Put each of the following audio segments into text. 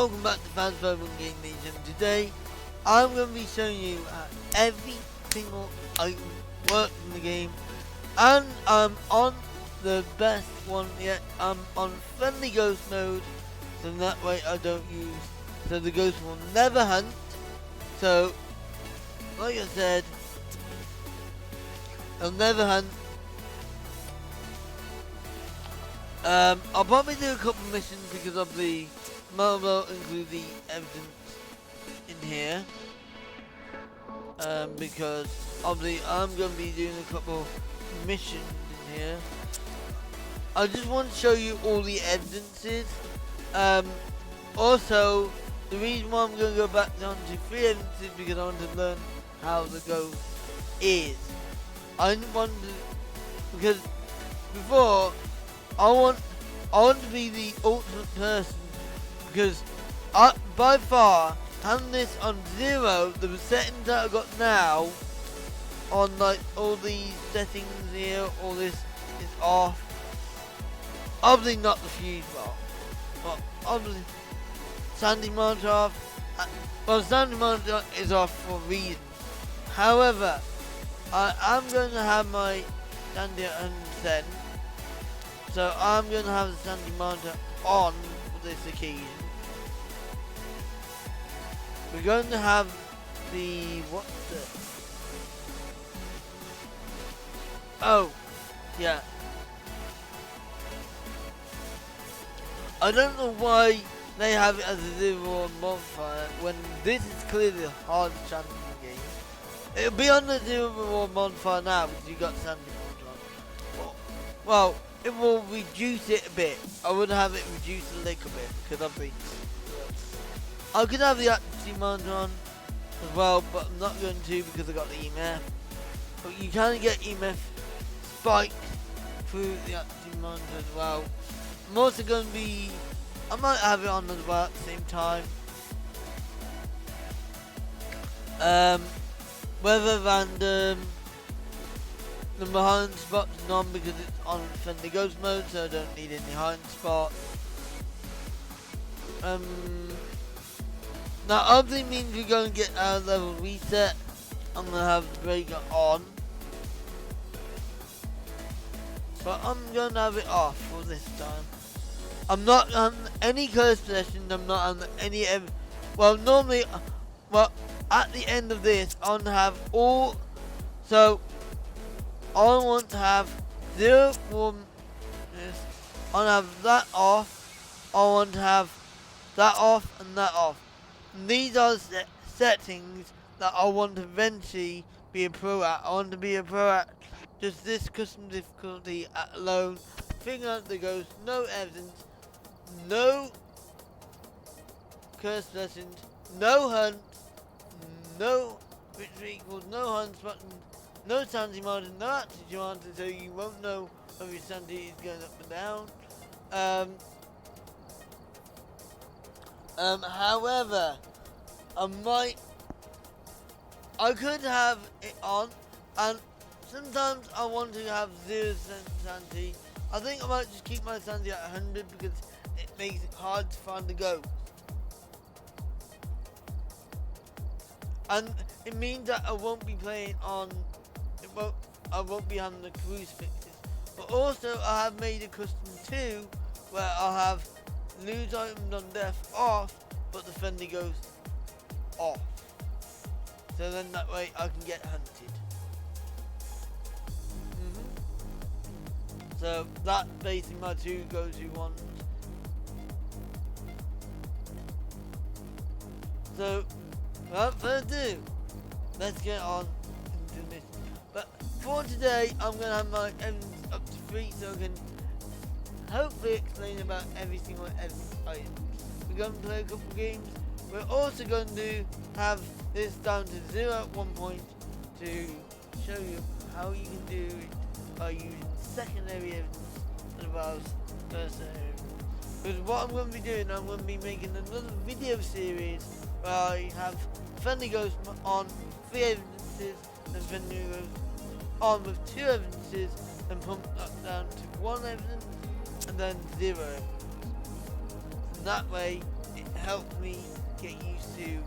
welcome back to Phasmophobia I Nation. Today, I'm going to be showing you how every single item works in the game, and I'm on the best one yet. I'm on friendly ghost mode, so that way I don't use, so the ghost will never hunt. So, like I said, it'll never hunt. I'll probably do a couple missions because of the mobile, include the evidence in here. Because obviously I'm going to be doing a couple missions in here. I just want to show you all the evidences. Also, the reason why I'm going to go back down to 3 evidences because I want to learn how the ghost is. I want to, because before I want to be the ultimate person, because by far having this on 0, the settings that I got now on like all these settings here, all this is off. Obviously not the fuse bar, but obviously Sandy monitor off. Well, Sandy monitor is off for a reason. However, I am going to have my Sandy at 100%. So I'm going to have the Sandy monitor on for this occasion. We're going to have the, oh, yeah. I don't know why they have it as a 0 modifier when this is clearly the hardest challenge in the game. It'll be on the 0 modifier now because you got Sandy monitor. Well, it will reduce it a bit. I would have it reduced a little bit because of the. I could have the accuracy monitor on as well, but I'm not going to because I got the EMF. But you can get EMF spiked through the accuracy monitor as well. I'm also going to be. I might have it on as well at the same time. Weather random. The behind spot's none because it's on friendly ghost mode, so I don't need any hiding spots. Now obviously means we're going to get our level reset. I'm going to have the breaker on, but I'm going to have it off for this time. I'm not on any curse possessions, I'm not on any well normally, well at the end of this I want to have all, so I want to have 0, 1, yes. I want to have that off. I want to have that off and that off. And these are settings that I want to eventually be a pro at. I want to be a pro at just this custom difficulty alone. Figure out the ghost, no evidence, no curse lessons, no hunt, no victory equals, no hunts button. No Sandy monitor, no attitude monitor, so you won't know whether your Sandy is going up and down. However, I could have it on, and sometimes I want to have 0% Sandy. I think I might just keep my Sandy at 100 because it makes it hard to find the ghost. And it means that I won't be playing on, I won't be having the crucifixes. But also I have made a custom 2 where I'll have lose items on death off, but the friendly ghost off. So then that way I can get hunted. So that's basically my 2 go-to ones. So without further ado, let's get on into this. But for today, I'm going to have my evidence up to 3 so I can hopefully explain about every single item. We're going to play a couple games. We're also going to have this down to 0 at one point to show you how you can do it by using secondary evidence as well as first evidence. Because what I'm going to be doing, I'm going to be making another video series where I have friendly ghost on 3 evidences and friendly ghost on with 2 evidences and pump that down to 1 evidence and then 0 evidence. And that way it helped me get used to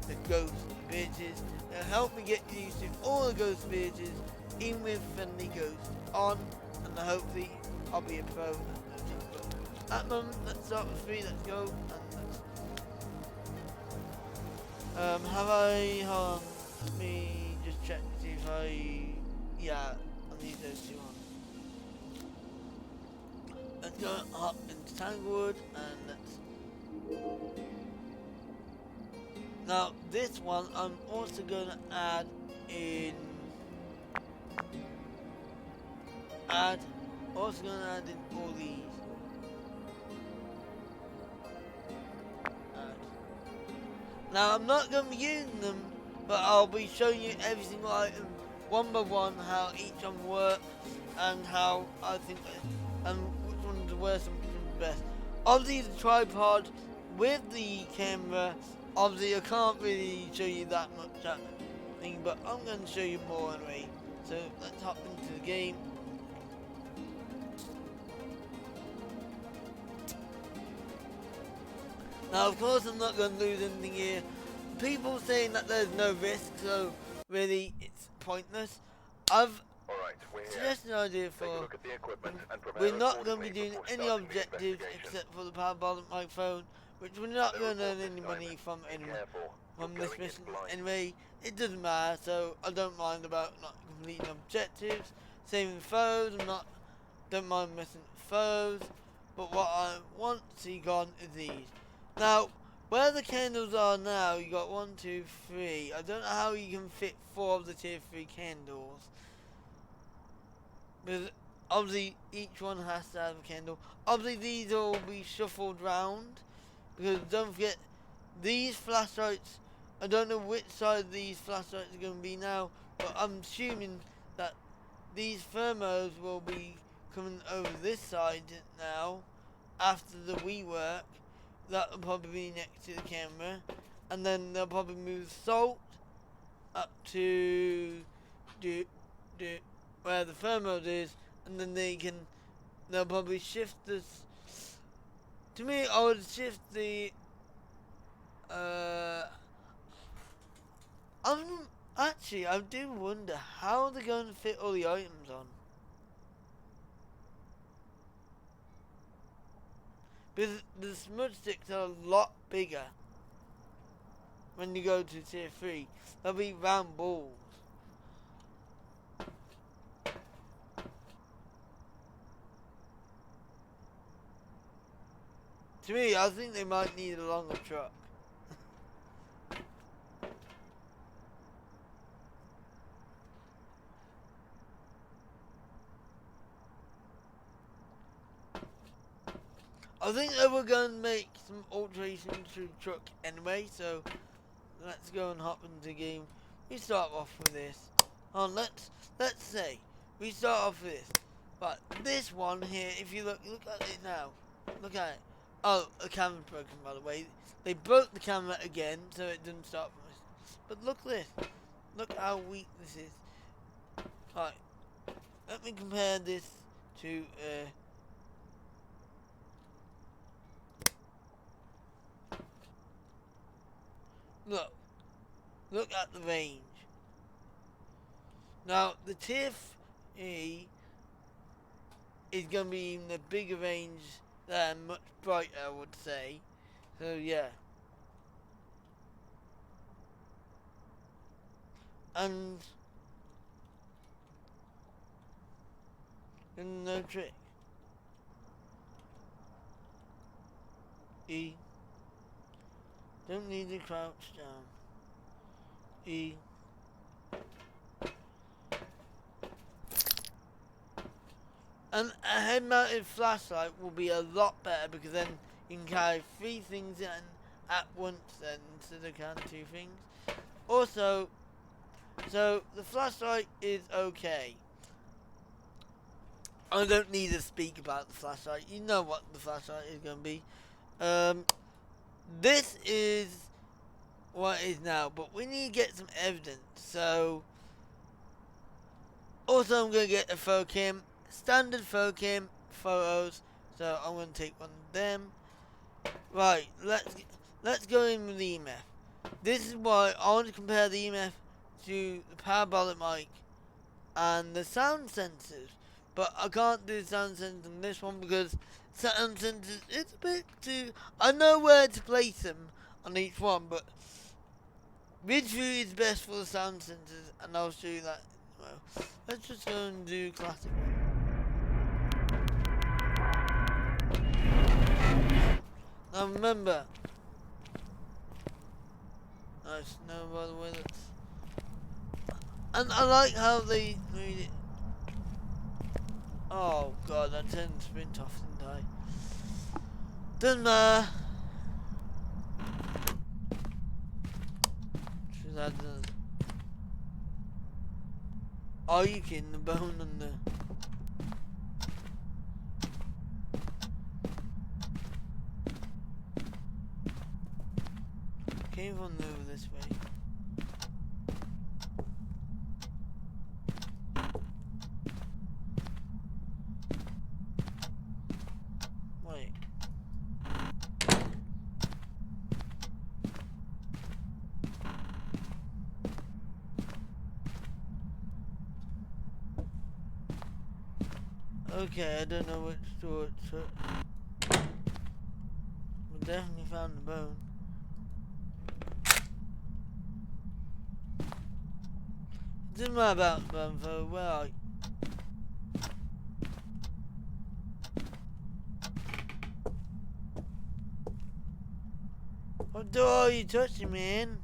the ghost bitches. It helped me get used to all the ghost bitches, even with friendly ghosts on, and hopefully I'll be a pro. At the moment, let's start with 3, let's go, and let's, have I, hold on, let me just check to see if yeah, I'll leave those 2 on. Let's go hop into Tanglewood, and let's, now this one I'm also going to add in, also going to add in all these. Now I'm not going to be using them, but I'll be showing you every single item one by one, how each one works, and how I think, and which one's the worst and which one's the best. Obviously the tripod with the camera, obviously I can't really show you that much thing, but I'm going to show you more anyway. So let's hop into the game. Now, of course, I'm not going to lose anything here. People saying that there's no risk, so really, it's pointless. I've suggested an idea for, we're not going to be doing any objectives except for the parabolic microphone, which we're not going to earn any money from this mission anyway. It doesn't matter, so I don't mind about not completing objectives. Same with foes, don't mind messing with foes, but what I want to see gone is these. Now, where the candles are now, you got 1, 2, 3. I don't know how you can fit 4 of the tier 3 candles. Because obviously each one has to have a candle. Obviously these will be shuffled round. Because don't forget, these flashlights, I don't know which side these flashlights are going to be now. But I'm assuming that these thermos will be coming over this side now. After the rework. That will probably be next to the camera, and then they'll probably move salt up to where the thermos is, and then they'll probably shift this. To me, I would shift the. I do wonder how they're going to fit all the items on. Because the smudge sticks are a lot bigger when you go to tier 3. They'll be round balls. To me, I think they might need a longer truck. I think they were going to make some alterations to the truck anyway, so let's go and hop into the game. We start off with this. Let's say we start off with this. But this one here, if you look at it now. Look at it. Oh, the camera's broken, by the way. They broke the camera again, so it didn't start from this. But look at this. Look how weak this is. Alright. Let me compare this to Look at the range. Now, the tier 3 is going to be in the bigger range than much brighter, I would say. So, yeah. And no trick. E. Don't need to crouch down. E. And a head-mounted flashlight will be a lot better because then you can carry 3 things in at once then instead of carrying 2 things. Also, so the flashlight is okay. I don't need to speak about the flashlight. You know what the flashlight is going to be. This is what it is now, but we need to get some evidence. So, also I'm going to get a photo cam, standard photo cam photos. So I'm going to take one of them. Right, let's get, let's go in with the EMF. This is why I want to compare the EMF to the parabolic mic and the sound sensors. But I can't do sound sensors on this one because sound sensors, it's a bit too... I know where to place them on each one, but which view is best for the sound sensors, and I'll show you that. Well, let's just go and do classic one. Now remember, nice, no, by the way, that's... And I like how they made it... Oh god, I turned the sprint off, didn't I? Doesn't matter. Should add the... Are you kidding? The bone and the... Came on over this way. Wait. Okay, I don't know which door it took. We definitely found the bone. It doesn't matter about the bone, though. Where are you? What door are you touching me in?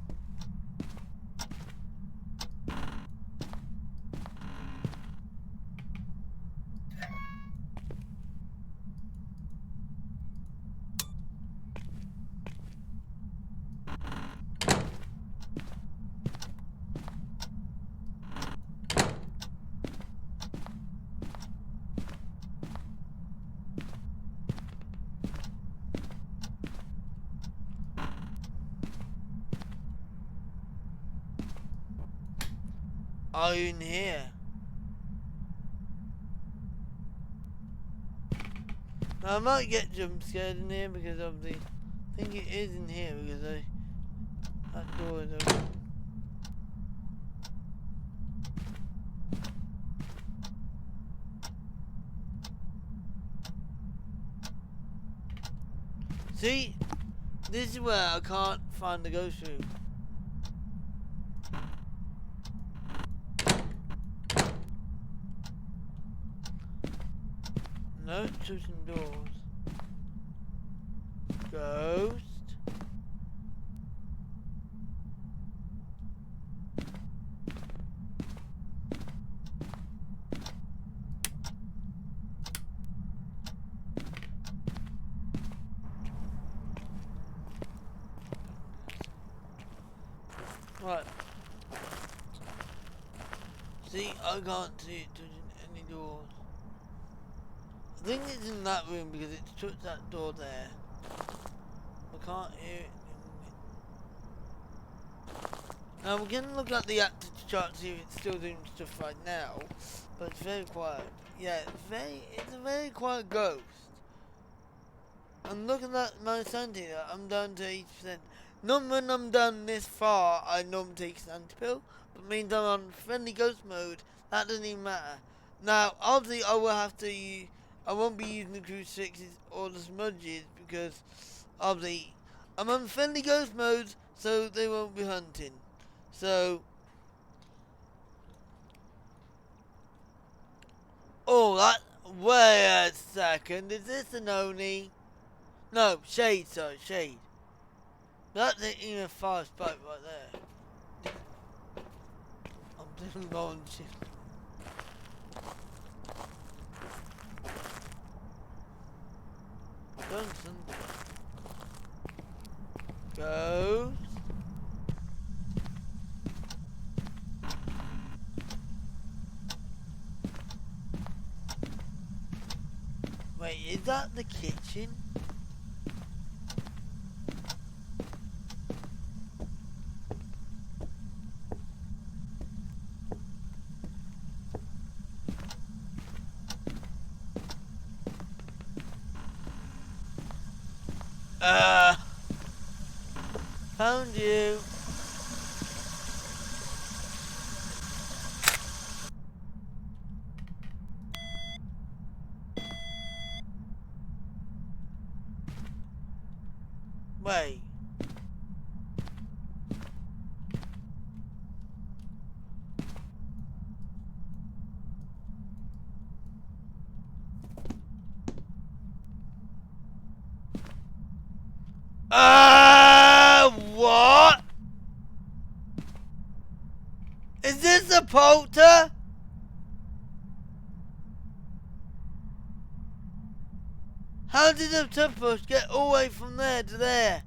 Are you in here? Now I might get jump scared in here because of the... I think it is in here because that door is open. See? This is where I can't find the ghost room. No touching doors. Ghost. Right. See, I can't see it touching any doors. I think it's in that room because it's touched that door there. I can't hear it. Now we're going to look at the active chart to see if it's still doing stuff right now. But it's very quiet. Yeah, it's a very quiet ghost. And looking at my sanity there, I'm down to 80%. Not when I'm down this far, I normally take a sanity pill. But means I'm on friendly ghost mode, that doesn't even matter. Now, obviously I will have to I won't be using the crucifixes or the smudges because obviously I'm on friendly ghost mode, so they won't be hunting. So, oh, that, wait a second, is this an Oni? No, shade, sorry, shade. That's an even fast pipe right there. I'm doing launching. Johnson. Goes. Wait, is that the kitchen? Found you. Wait. What? Is this a polter? How did the toothbrush get all the way from there to there?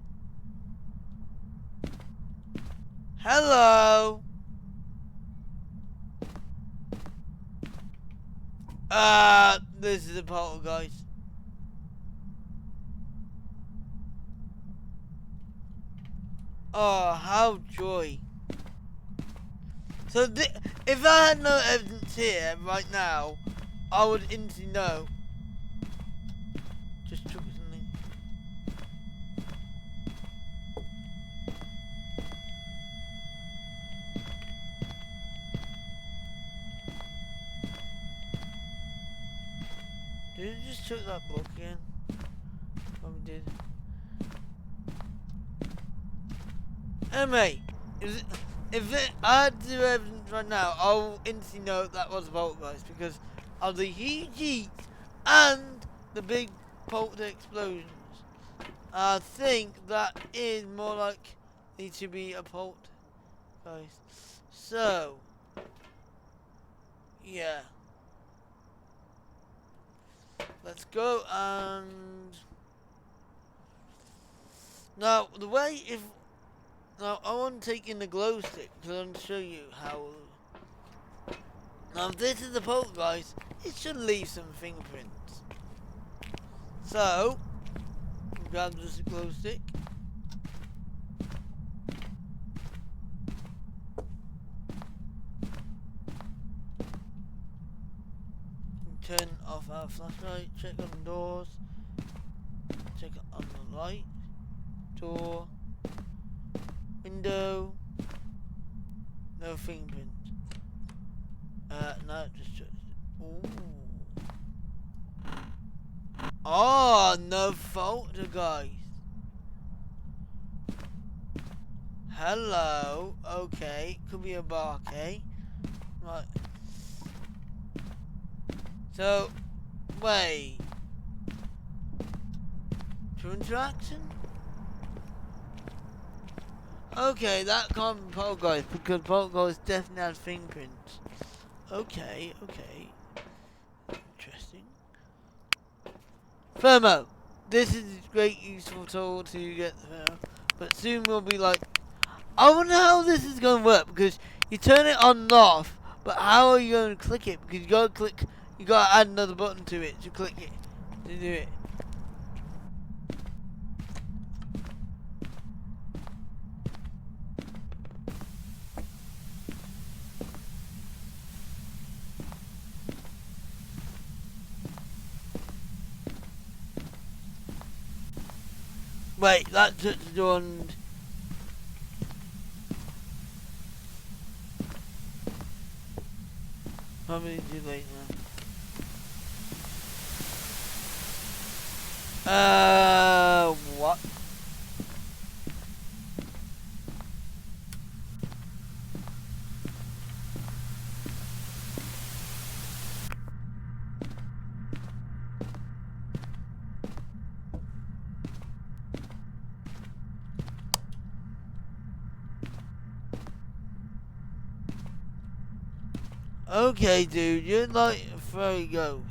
Hello? This is a poltergeist. Oh, how joy. So, if I had no evidence here right now, I would instantly know. Just took something. Did it just took that book again? Probably did. Anyway, if I had the evidence right now, I'll instantly know that was a poltergeist because of the huge heat and the big polter explosions. I think that is more likely to be a poltergeist. So, yeah. Let's go and... Now, the way if... Now, I want to take in the glow stick because I want to show you how... Now, if this is the poltergeist, it should leave some fingerprints. So, grab this glow stick. Turn off our flashlight, check on the doors, check on the light, door, window, no fingerprint. No, just ooh. Oh, no poltergeist. Hello, okay, could be a barcade. Right. So, wait. True interaction? Okay, that can't be poltergeist because poltergeist definitely has fingerprints. Okay, okay. Interesting. Thermo. This is a great useful tool to get the thermo. But soon we'll be like, I wonder how this is going to work because you turn it on and off, but how are you going to click it? Because you got to add another button to it to click it, to do it. Wait, that touched the door and... Probably too late now. What? Okay, dude, you're like a furry ghost.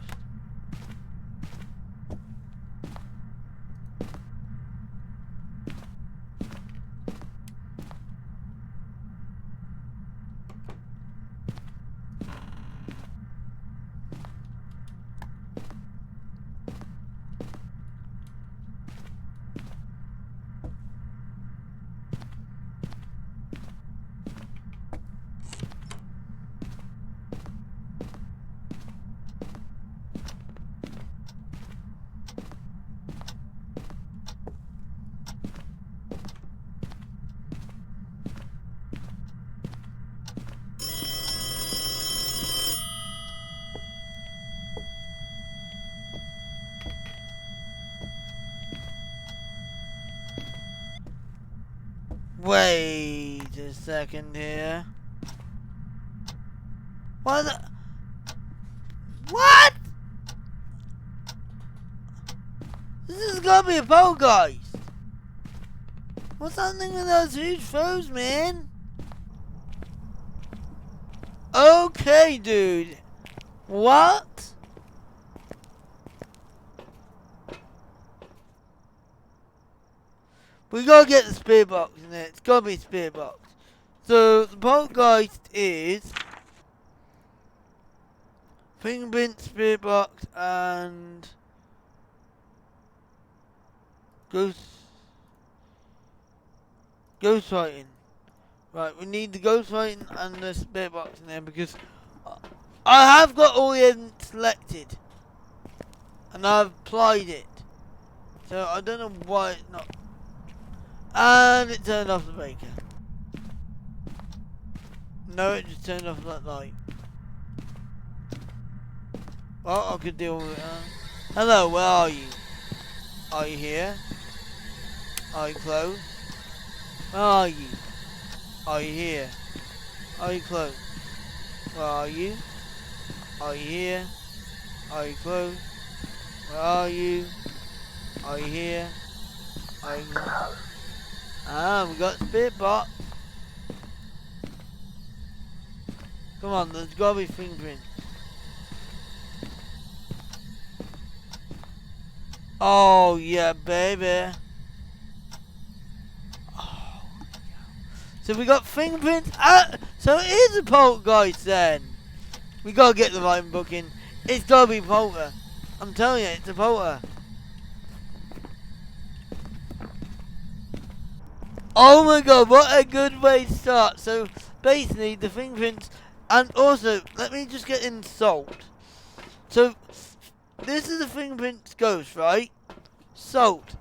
Wait a second here. What the? What? This has gotta be a poltergeist. What's happening with those huge foes, man? Okay, dude. What? We gotta get the spirit box in there. It's gotta be a spirit box. So the poltergeist is fingerprint, spirit box, and ghost fighting. Right, we need the ghost fighting and the spirit box in there because I have got all the evidence selected and I've applied it. So I don't know why it's not. And it turned off the breaker. No, it just turned off that light. Well, I could deal with it. Hello, where are you? Are you here? Are you close? Where are you? Are you here? Are you close? Where are you? Are you here? Are you close? Where are you? Are you here? Are you close? Ah, we got spirit box. Come on, there's gotta be fingerprints. Oh yeah, baby. Oh, so we got fingerprints. So it is a poltergeist then. We gotta get the right book in. It's gotta be polter. I'm telling you, it's a polter. Oh my god, what a good way to start. So basically the fingerprints, and also let me just get in salt. So this is the fingerprints ghost, right? Salt.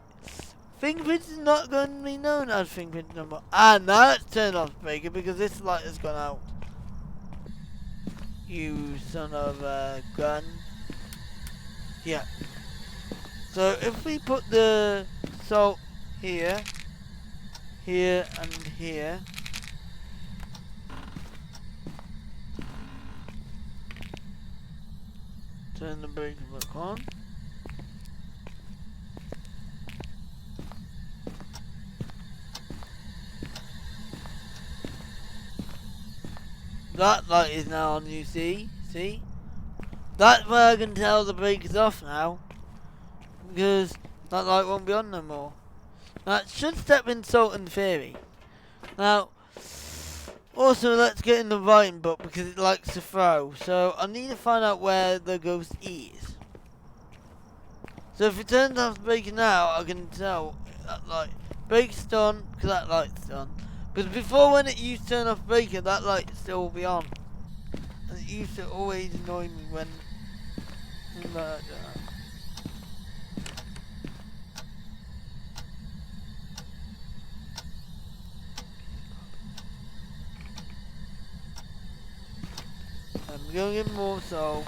Fingerprints is not going to be known as fingerprints no more. And now let's turn off the breaker because this light has gone out. You son of a gun. Yeah. So if we put the salt here, here and here. Turn the breaker back on. That light is now on, you see? See? That's where I can tell the breaker's off now. Because that light won't be on no more. That should step in salt and theory. Now, also let's get in the writing book because it likes to throw. So I need to find out where the ghost is. So if it turns off the breaker now, I can tell that light. Breaker's done because that light's done. Because before when it used to turn off the breaker, that light still will be on. And it used to always annoy me when like that. I'm going to get more so.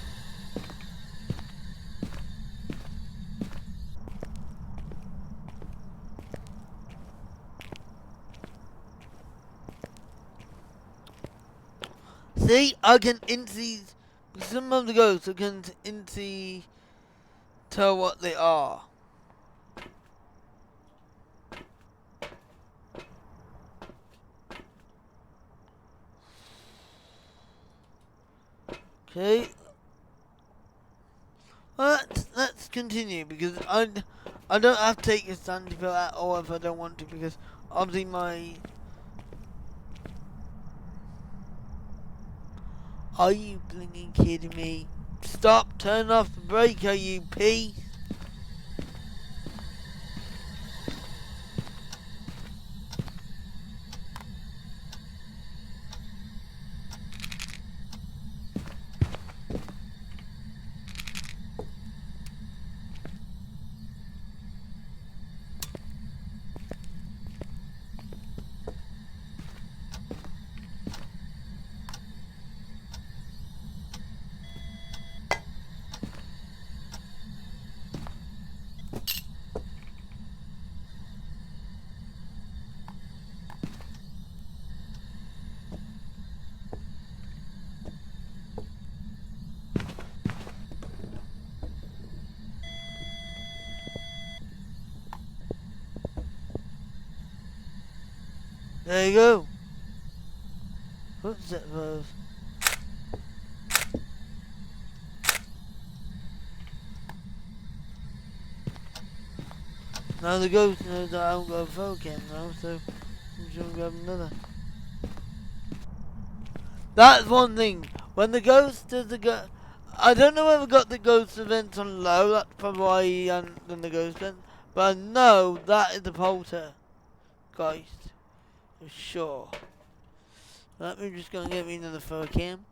See, I can instantly, some of the ghosts I can instantly tell what they are. Okay. Well, let's continue because I don't have to take a sandy pill at all if I don't want to because obviously my. Are you blinking kidding me? Stop! Turn off the breaker, you piece! There you go. Footstep those. Now the ghost knows that I haven't got a photo cam now, so I'm just gonna grab another. That's one thing. When the ghost does the I don't know if I got the ghost events on low, that's probably why he hasn't done the ghost event. But I know that is the poltergeist. For sure. Let me just go and get me another photo cam.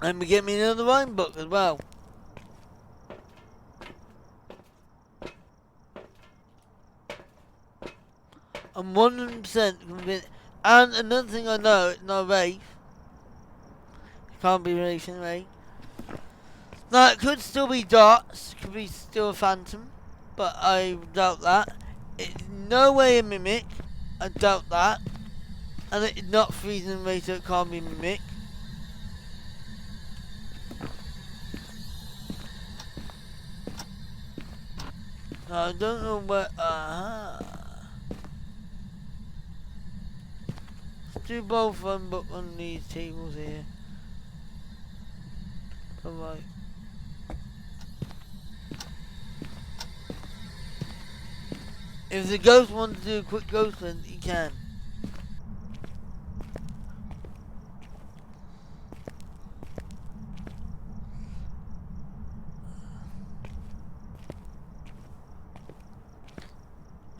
And we get me another wine book as well. I'm 100% convinced. And another thing I know, it's not Wraith. It can't be racing Wraith. Now, it could still be Dots. It could be still a Phantom. But I doubt that. It's no way a Mimic. I doubt that. And it's not Freezing Wraith, so it can't be Mimic. I don't know where. Let's do both of them, but on these tables here. Alright. If the ghost wants to do a quick ghost hunt, he can.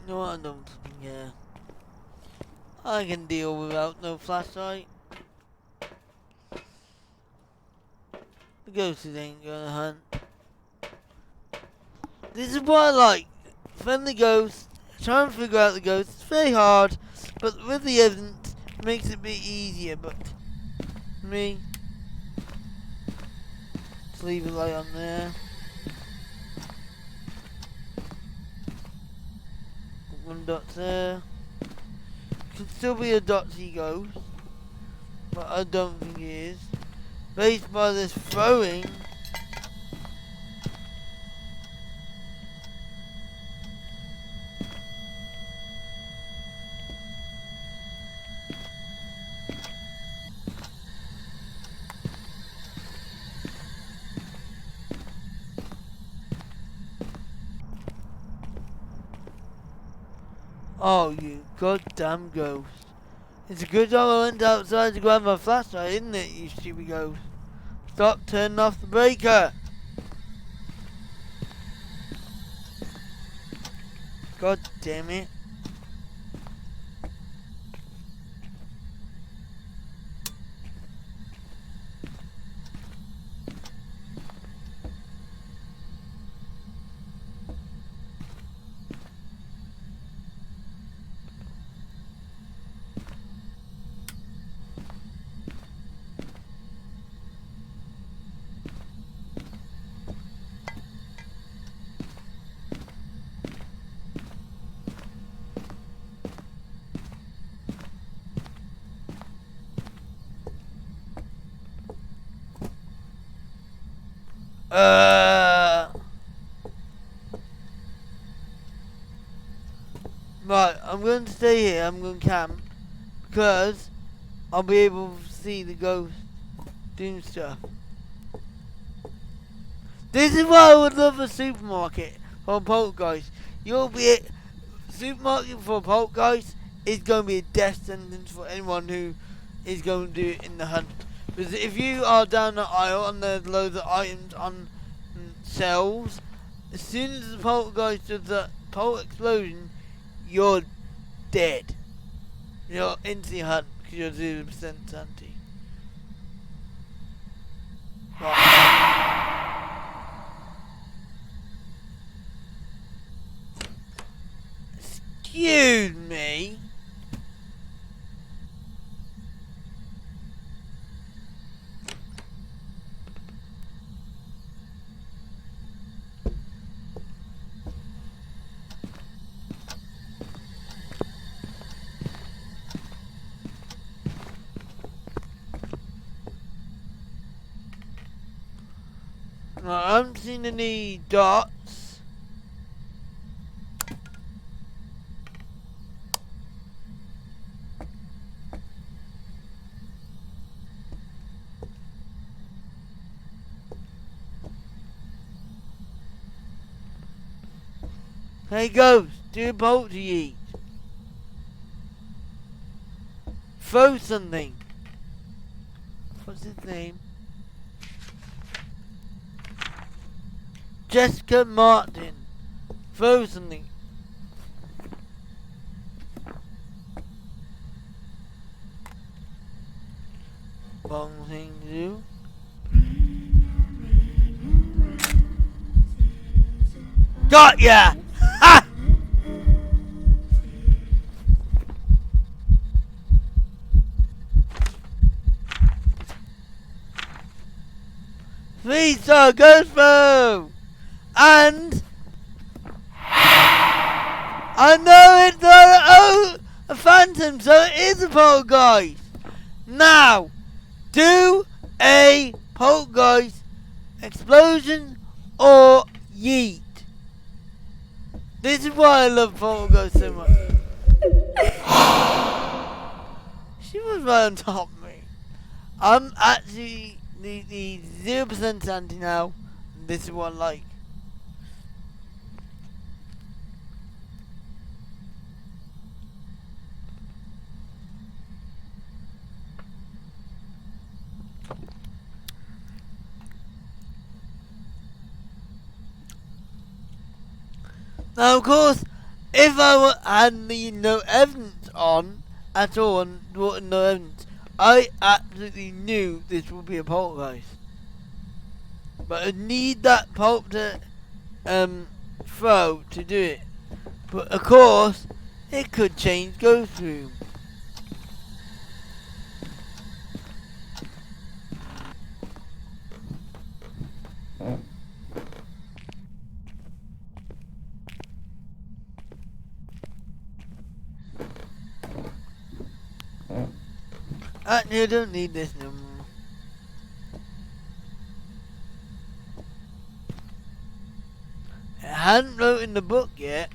No, I don't. Yeah. I can deal without no flashlight. The ghosts ain't gonna hunt. This is what I like. Friendly ghosts. Try and figure out the ghost. It's very hard, but with the evidence, it makes it a bit easier. But me, just leave a light on there. One dot there. Could still be a dotsy ghost, but I don't think it is. Based by this throwing. Oh, you goddamn ghost. It's a good job I went outside to grab my flashlight, isn't it, you stupid ghost? Stop turning off the breaker! God damn it. Right, I'm going to stay here, I'm going to camp, because I'll be able to see the ghost doing stuff. This is why I would love a supermarket for a poltergeist. You'll be supermarket for a poltergeist is going to be a death sentence for anyone who is going to do it in the hunt. Because if you are down the aisle and there's loads of items on shelves, as soon as the poltergeist does the pole explosion, you're dead. You're into the hunt because you're 0% sanity. Right. Excuse me. I haven't seen any dots. Hey ghost, do a bolt to eat. Throw something. What's his name? Jessica Martin. Throw something. Wrong thing to do. Got ya! Ha! Three-star ghost throw! And I know it's a phantom, so it is a poltergeist. Now, do a poltergeist explosion or yeet. This is why I love poltergeist so much. She was right on top of me. I'm actually the 0% anti now. This is what I like. Now, of course, if I had no evidence on at all, and no evidence, I absolutely knew this would be a poltergeist. But I need that pulp to throw to do it. But of course, it could change ghost room. Actually, I don't need this no more. It hadn't wrote in the book yet.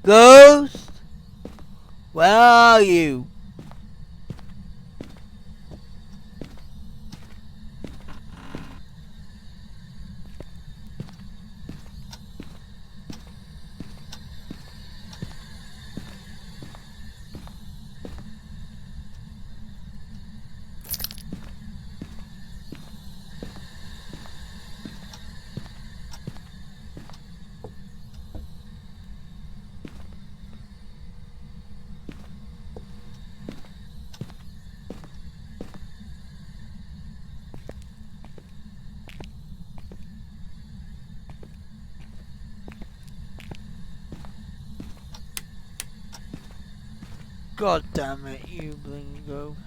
Ghost? Where are you? God damn it, you bling ghost.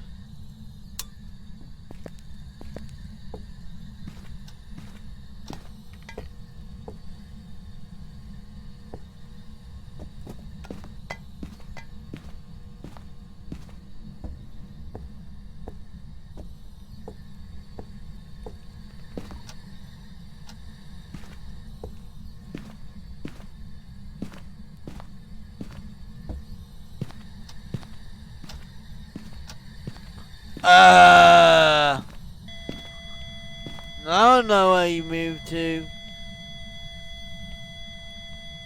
I don't know where you moved to.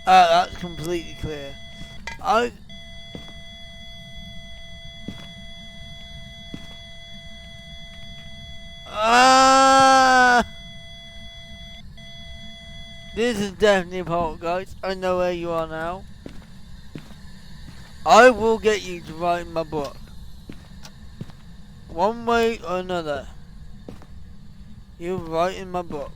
That's completely clear. This is definitely a poltergeist. I know where you are now. I will get you to write in my book. one way or another. You're right in my book.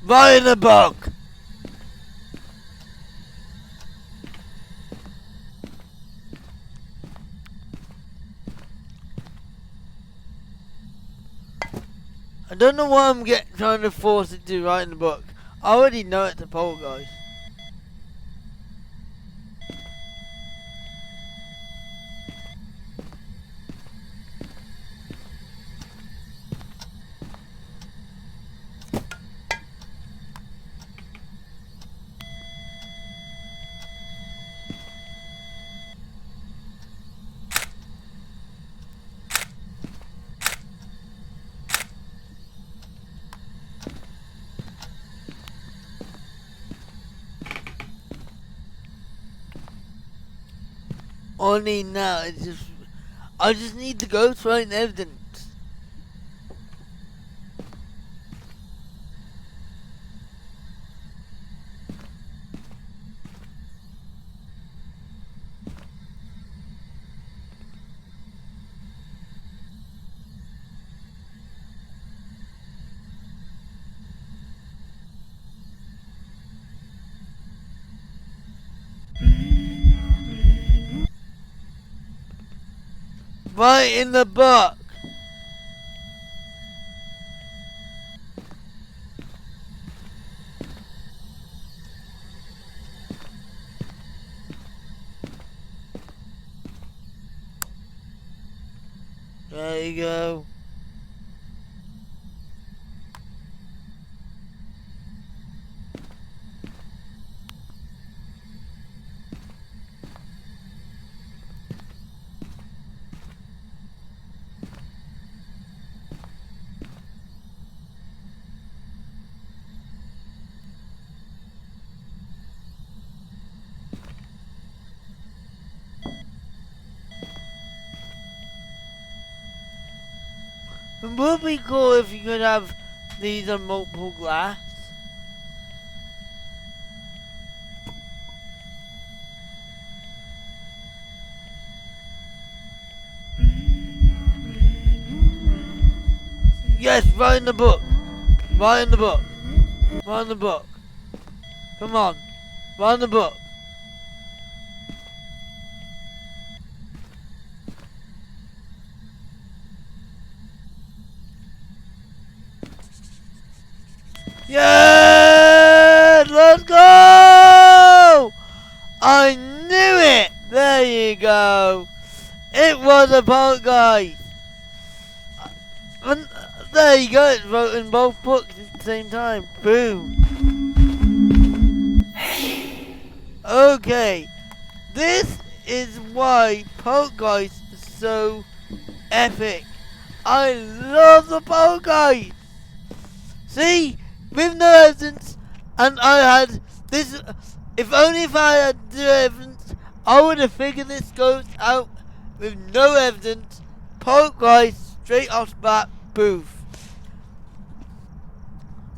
Right in the book. I don't know why I'm trying to force it to write in the book. I already know it's a poltergeist. Only now, I just need the ghost writing evidence. Right in the book. There you go. It would be cool if you could have these on multiple glass. Yes, right in the book. Right in the book. Right in the book. Come on. Right in the book. Yes! Let's go! I knew it! There you go. It was a poltergeist. And there you go, it's wrote in both books at the same time. Boom. Okay. This is why poltergeist is so epic. I love the poltergeist. See? With no evidence, and I had this. If only if I had the evidence, I would have figured this ghost out with no evidence. Poltergeist straight off the bat, boof.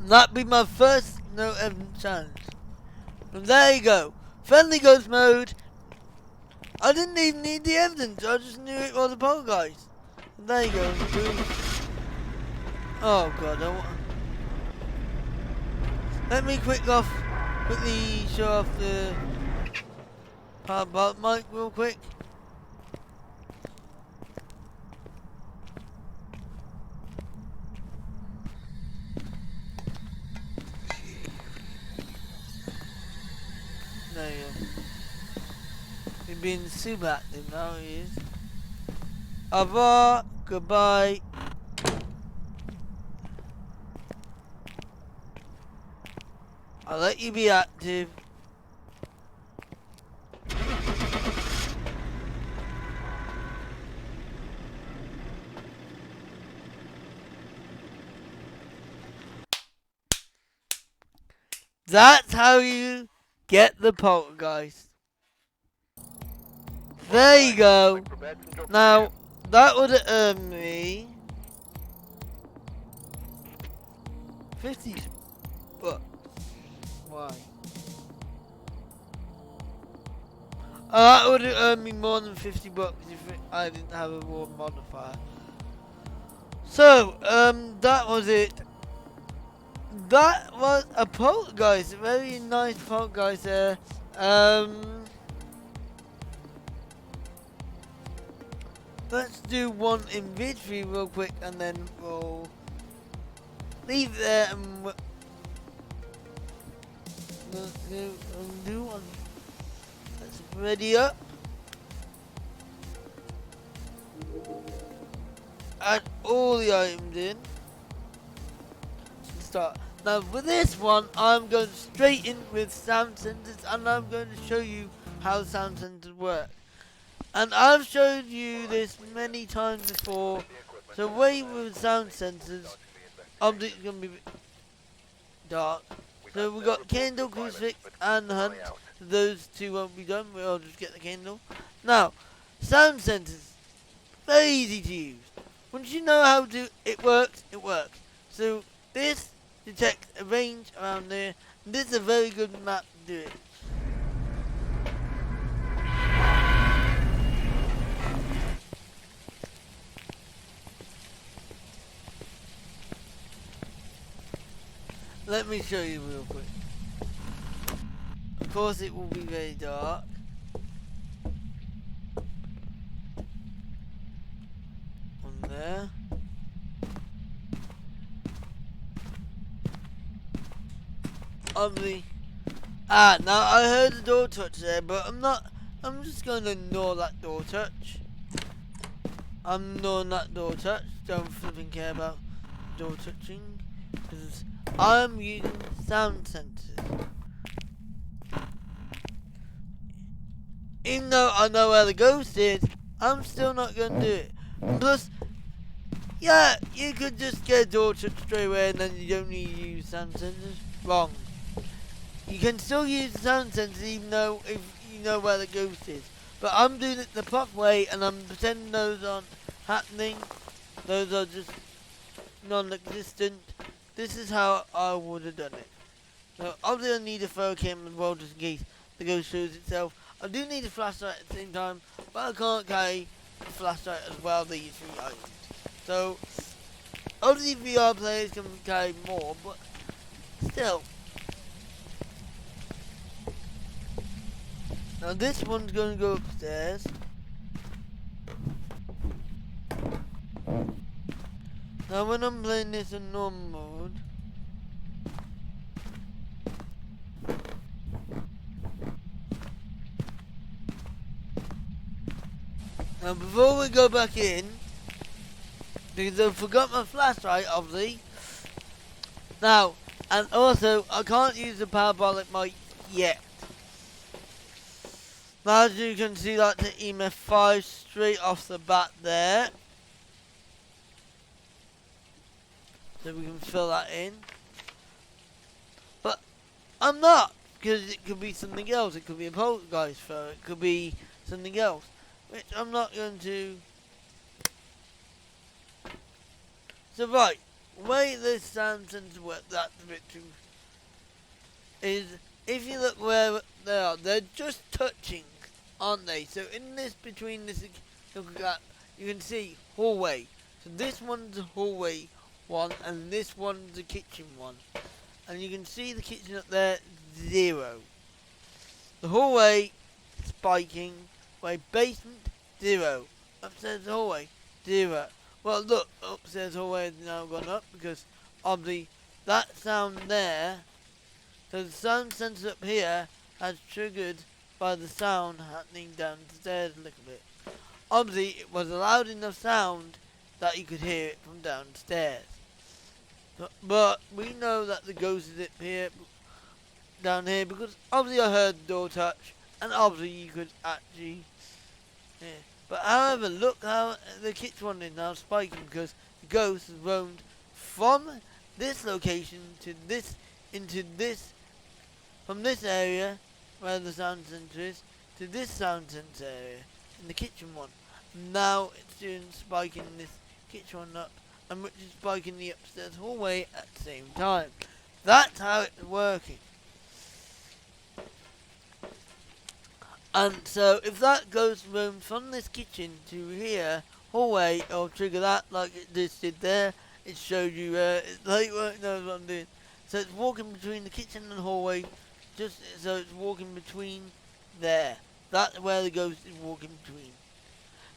And that'd be my first no evidence challenge. And there you go. Friendly ghost mode. I didn't even need the evidence, I just knew it was a poltergeist. And there you go. Boom. Oh god, let me quickly show off the parabolic mic real quick. There you go. He's being super active now, he is. Au revoir, goodbye. I'll let you be active. That's how you get the poltergeist. There you go. Now, that would have earned me 50 bucks. Why? That would have earned me more than 50 bucks if I didn't have a war modifier. So, that was it. That was a poltergeist, a very nice poltergeist there. Let's do one in victory real quick and then we'll leave there and do one. Let's ready up. Add all the items in. Start. Now for this one, I'm going straight in with sound sensors and I'm going to show you how sound sensors work. And I've showed you this many times before. So way with sound sensors, objects are going to be dark. So we've got candle, crucifix and hunt. Those two won't be done, we'll just get the candle. Now, sound sensors, very easy to use. Once you know how to, it works, it works. So this detects a range around there. And this is a very good map to do it. Let me show you real quick. Of course it will be very dark. On there. Now I heard the door touch there, but I'm just going to ignore that door touch. I'm ignoring that door touch. Don't flipping care about door touching. Because I'm using sound sensors. Even though I know where the ghost is, I'm still not going to do it. Plus, yeah, you could just get a door touch straight away and then you don't need to use sound sensors. Wrong. You can still use sound sensors even though if you know where the ghost is. But I'm doing it the proper way and I'm pretending those aren't happening. Those are just non-existent. This is how I would have done it. So obviously I need a photo camera as well just in case the ghost shows itself. I do need a flashlight at the same time, but I can't carry a flashlight as well, these three items. So obviously VR players can carry more, but still. Now this one's going to go upstairs. Now when I'm playing this in normal mode, now before we go back in, because I forgot my flashlight obviously. Now, and also I can't use the parabolic mic yet. Now as you can see that's the EMF 5 straight off the bat there. So we can fill that in. But I'm not, because it could be something else. It could be a poltergeist photo. It could be something else, which I'm not going to. So right, the way this sound sensor works, that's a bit too, is if you look where they are, they're just touching, aren't they? So in this, between this, you can see hallway. So this one's a hallway one, and this one's the kitchen one. And you can see the kitchen up there, 0. The hallway, spiking. My basement, 0. Upstairs hallway, 0. Well look, upstairs hallway has now gone up because obviously that sound there, so the sound sensor up here has triggered by the sound happening downstairs a little bit. Obviously it was a loud enough sound that you could hear it from downstairs. But we know that the ghost is up here, down here, because obviously I heard the door touch, and obviously you could actually hear. But however, look how the kitchen one is now spiking, because the ghost has roamed from this location to this, into this, from this area, where the sound sensor is, to this sound sensor area. in the kitchen one. Now it's doing spiking this kitchen one up, and which is spiking the upstairs hallway at the same time. That's how it's working. And so if that goes from this kitchen to here hallway, it'll trigger that like it just did there. It showed you like what knows what I'm doing. So it's walking between the kitchen and hallway, just so it's walking between there. That's where the ghost is walking between.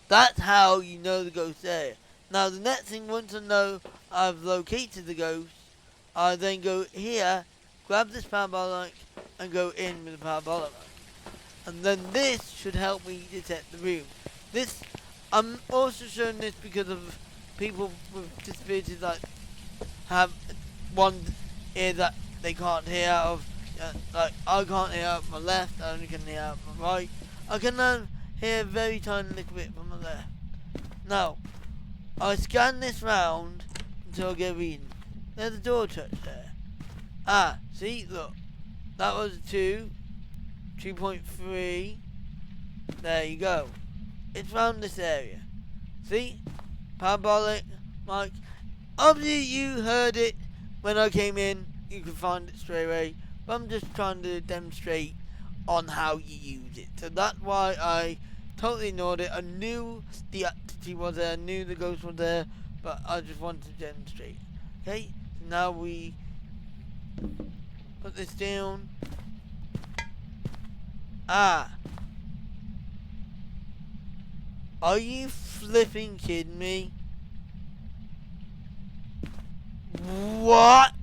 That's how you know the ghost there. Now the next thing, once I know I've located the ghost, I then go here, grab this parabolic, and go in with the parabolic. And then this should help me detect the room. This, I'm also showing this because of people with disabilities that have one ear that they can't hear out of. Like I can't hear out of my left, I only can hear out of my right. I can now hear a very tiny little bit from my left. Now, I scan this round until I get a reading. There's a door touch there. Ah, see, look. That was a 2. 2.3. There you go. It's around this area. See? Parabolic, Mike. Obviously you heard it when I came in. You can find it straight away. But I'm just trying to demonstrate on how you use it. So that's why I totally ignored it. I knew the activity was there. I knew the ghost was there. But I just wanted to demonstrate. Okay? So now we put this down. Ah. Are you flipping kidding me? What?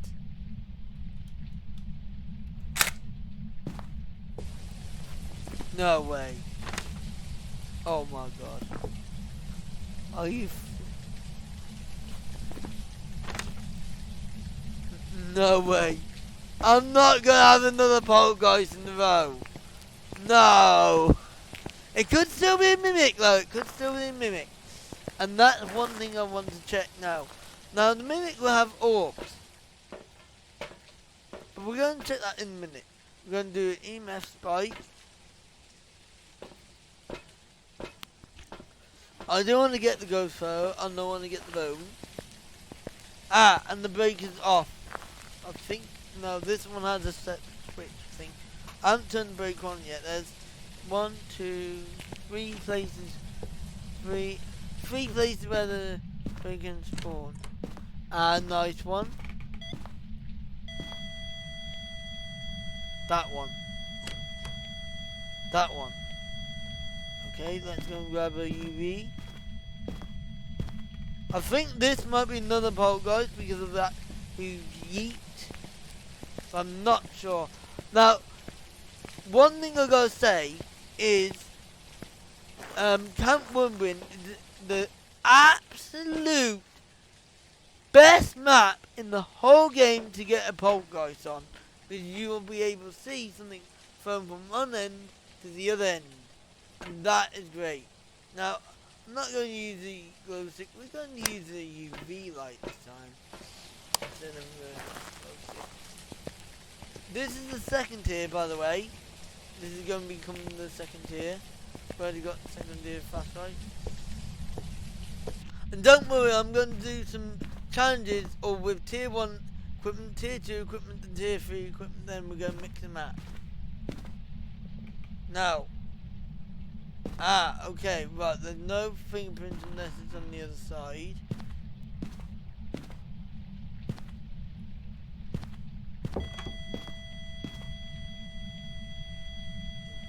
No way. Oh my god. Are you no way. I'm not gonna have another poltergeist in the row. No. It could still be a mimic though. It could still be a mimic. And that's one thing I want to check now. Now the mimic will have orbs. But we're going to check that in a minute. We're going to do an EMF spike. I don't want to get the ghost photo. I don't want to get the bone. Ah, and the brake is off. I think, no, this one has a set switch thing. I haven't turned the brake on yet. There's 1, 2, 3 places. Three places where the brake can spawn. Ah, nice one. That one. That one. Okay, let's go and grab a UV. I think this might be another poltergeist because of that huge yeet. But I'm not sure. Now, one thing I gotta say is Camp Woodwind is the absolute best map in the whole game to get a poltergeist on. Because you will be able to see something from one end to the other end. And that is great. Now, I'm not going to use the glow stick. We're going to use the UV light this time. Instead of the glow stick. This is the second tier, by the way. This is going to become the second tier. We've already got the second tier fast right. And don't worry, I'm going to do some challenges or with tier 1 equipment, tier 2 equipment, and tier 3 equipment. Then we're going to mix them up. Now. Ah, okay, right, there's no fingerprints unless it's on the other side.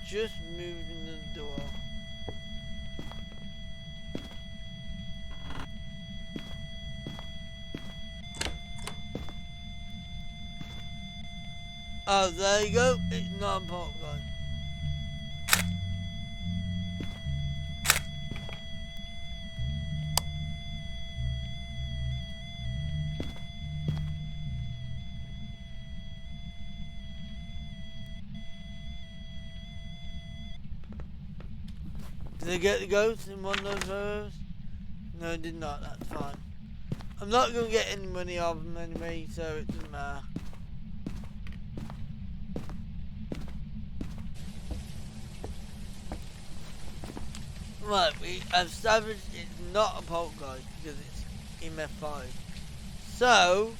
Just moving the door. Oh, there you go, it's not a poltergeist. Did I get the ghost in one of those photos? No, I did not, that's fine. I'm not going to get any money off them anyway, so it doesn't matter. Right, we have established it's not a poltergeist because it's MF5. So,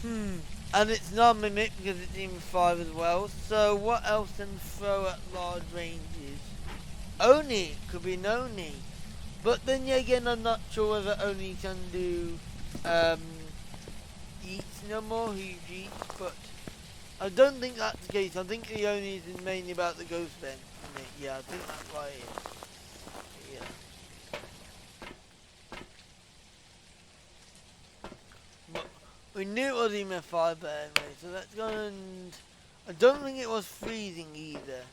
and it's not a mimic because it's MF5 as well. So, what else can throw at large ranges? Oni could be an Oni, but then again, I'm not sure whether Oni can do eats no more. Huge eats, but I don't think that's the case. I think the Oni is mainly about the ghost vent. Yeah, I think that's why it is. Yeah. But we knew it was MF5, but anyway, so let's go and... I don't think it was freezing either.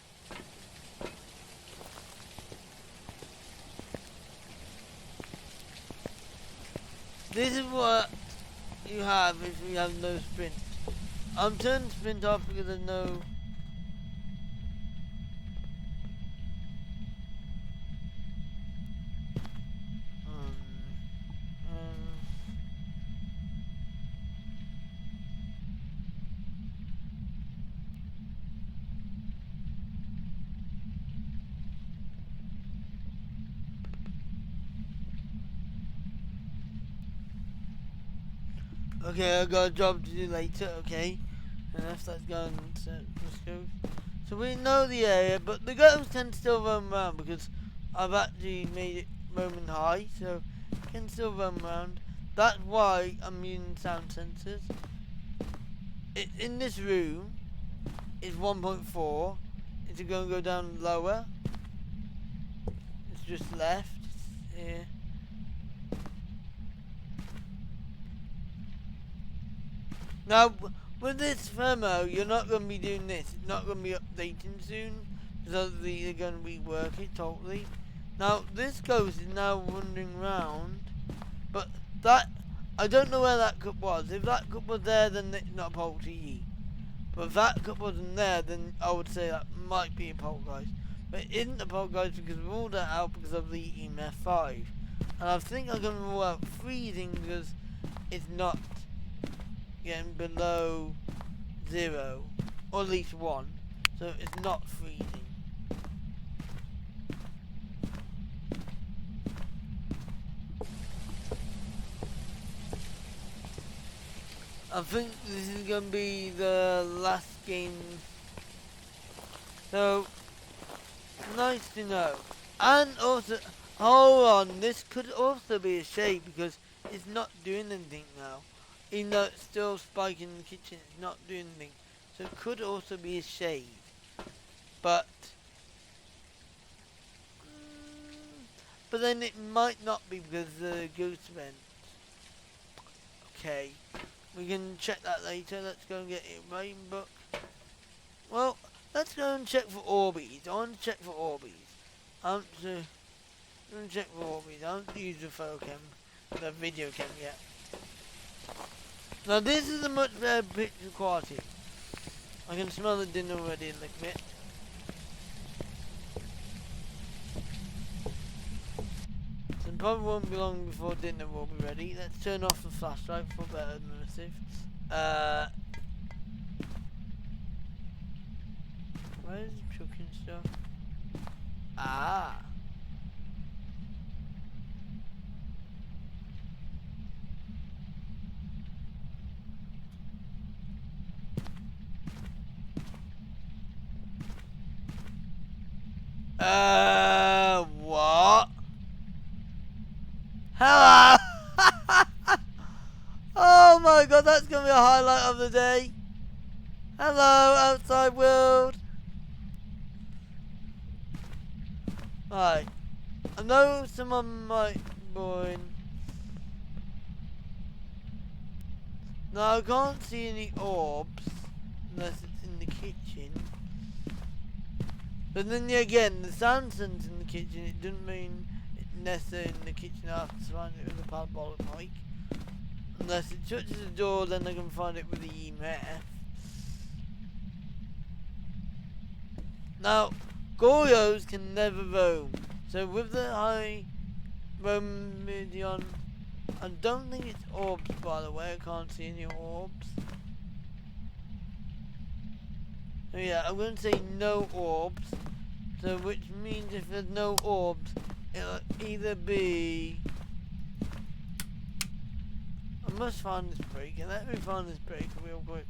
This is what you have if you have no sprint. I'm turning sprint off because I know... Okay, I've got a job to do later, okay. And if that's going to let's go. So we know the area, but the ghosts can still roam around because I've actually made it roaming high, so it can still roam around. That's why I'm using sound sensors. In this room, it's 1.4. Is it going to go down lower? It's just left. Here. Now, with this Thermo, you're not going to be doing this. It's not going to be updating soon. Because they're going to rework it totally. Now, this ghost is now wandering around. But that, I don't know where that cup was. If that cup was there, then it's not a poltergeist. But if that cup wasn't there, then I would say that might be a poltergeist. But it isn't a poltergeist because we ruled that out because of the EMF5. And I think I'm going to rule out freezing because it's not getting below 0, or at least 1, so it's not freezing. I think this is going to be the last game, so nice to know. And also, hold on, this could also be a shade because it's not doing anything now. Even though it's still spiking in the kitchen, it's not doing anything. So it could also be a shade. But then it might not be because the ghost vent. Okay. We can check that later. Let's go and get a rain book. Well, let's go and check for Orbeez. I want to check for Orbeez. I want to check for Orbeez. I haven't used the photo cam, the video cam yet. Now this is a much better picture quality. I can smell the dinner already in the bit. So it probably won't be long before dinner will be ready. Let's turn off the flashlight for better immersive. Where's the cooking stuff? Ah. What? Hello! Oh my god, that's gonna be a highlight of the day. Hello, outside world. Right. I know someone might join. Now I can't see any orbs unless it's in the kitchen. But then again, the sound sense in the kitchen, it doesn't mean it's necessarily in the kitchen. I have to find it with a parabolic mic. Unless it touches the door, then I can find it with the EMF. Now, Goryos can never roam. So with the high roam median, I don't think it's orbs, by the way. I can't see any orbs. So yeah, I'm going to say no orbs. So which means if there's no orbs, it'll either be... I must find this breaker. Let me find this breaker real quick.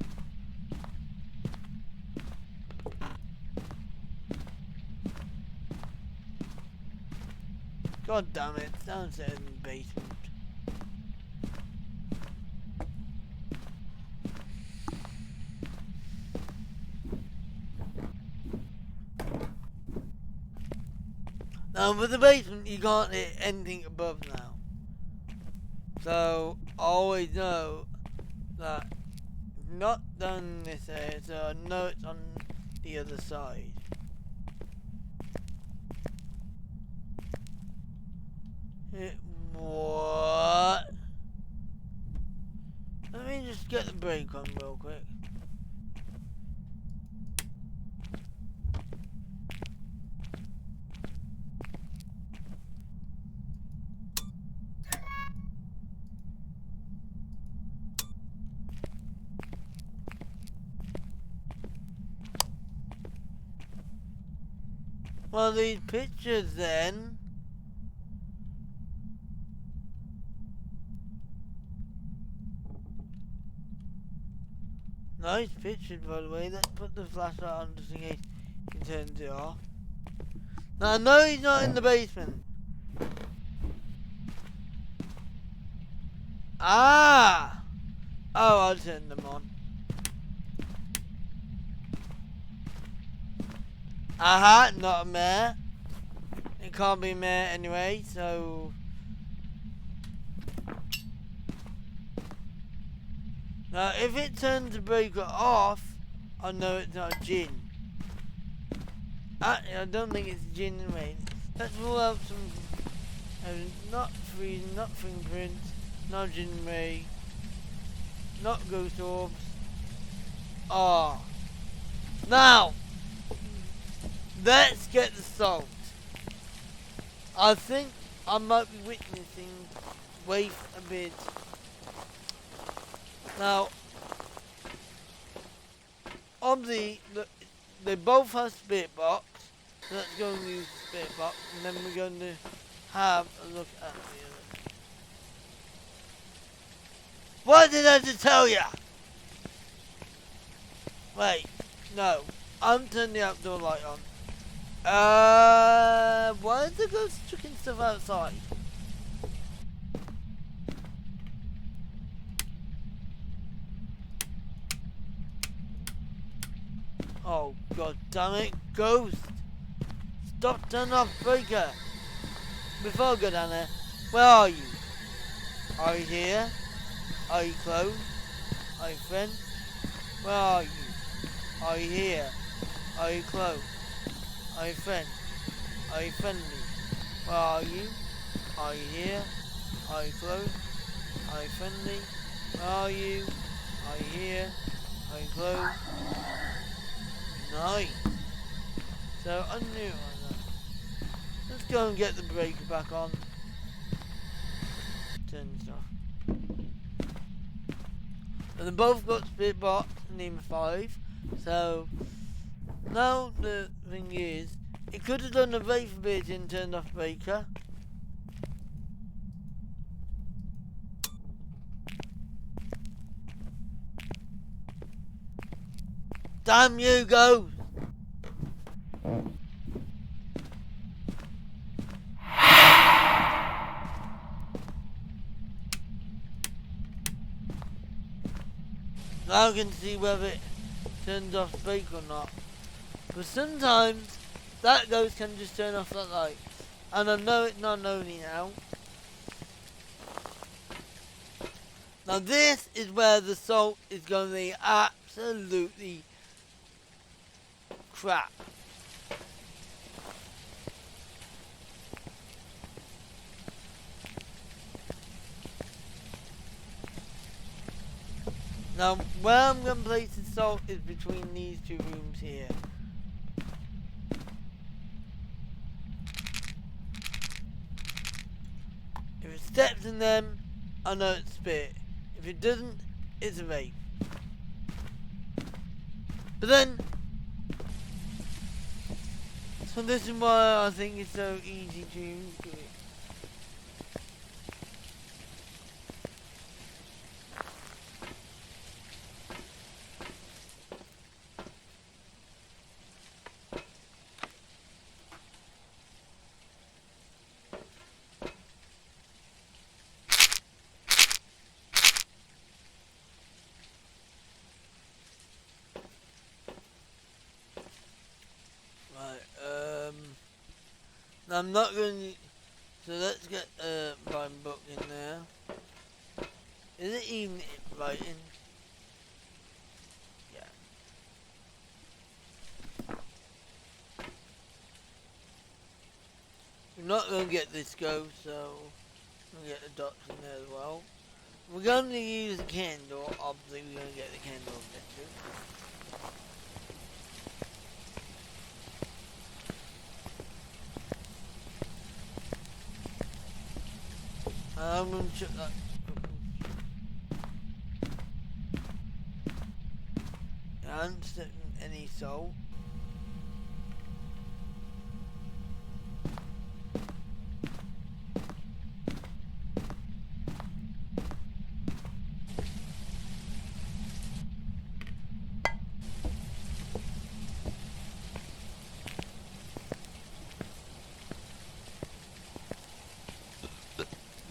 God damn it, it's downstairs in the basement. Now with the basement you can't hit anything above now. So I always know that it's not done this area, so I know it's on the other side. What? Let me just get the brake on real quick. Well, these pictures then. Nice pictures, by the way. Let's put the flashlight on just in case he turns it off. Now, I know he's not in the basement. Ah! Oh, I'll turn them on. Aha, not a mare. It can't be a mare anyway, so... Now, if it turns the breaker off, I know it's not a gin. Actually, I don't think it's a gin anyway. Let's rule out some... not freezing, not fingerprints, not gin ray, not ghost orbs. Ah. Now! Let's get the salt. I think I might be witnessing... Wait a bit. Now, obviously, they both have spirit box. So let's go and use the spirit box, and then we're going to have a look at the other. What did I just tell ya? Wait, no. I'm turning the outdoor light on. Why is the ghost chucking stuff outside? Oh, god damn it, ghost! Stop turning off breaker! Before I go down there, where are you? Are you here? Are you close? Are you friend? Where are you? Are you here? Are you close? Are you friend? Are you friendly? Where are you? Are you here? Are you close? Are you friendly? Where are you? Are you here? Are you close? Nice. So I knew it like that. Let's go and get the breaker back on. Turn this off. And they both got spirit box and NEMA 5. So now the thing is, it could have done a Wraith ability and turned off breaker. Damn you, ghost! Now I can see whether it turns off the brake or not. But sometimes that ghost can just turn off that light. And I know it's not only now. Now this is where the salt is going to be absolutely crap. Now where I'm going to place the salt is between these two rooms here. If it steps in them, I know it's spirit. If it doesn't, it's a Wraith. But then, So this is why I think it's so easy to do it. Right, now I'm not going to, so let's get my book in there. Is it even writing? Yeah. We're not going to get this go, so we'll get the dots in there as well. We're going to use a candle, obviously we're going to get the candle picture. I'm going to check that. I haven't set any salt.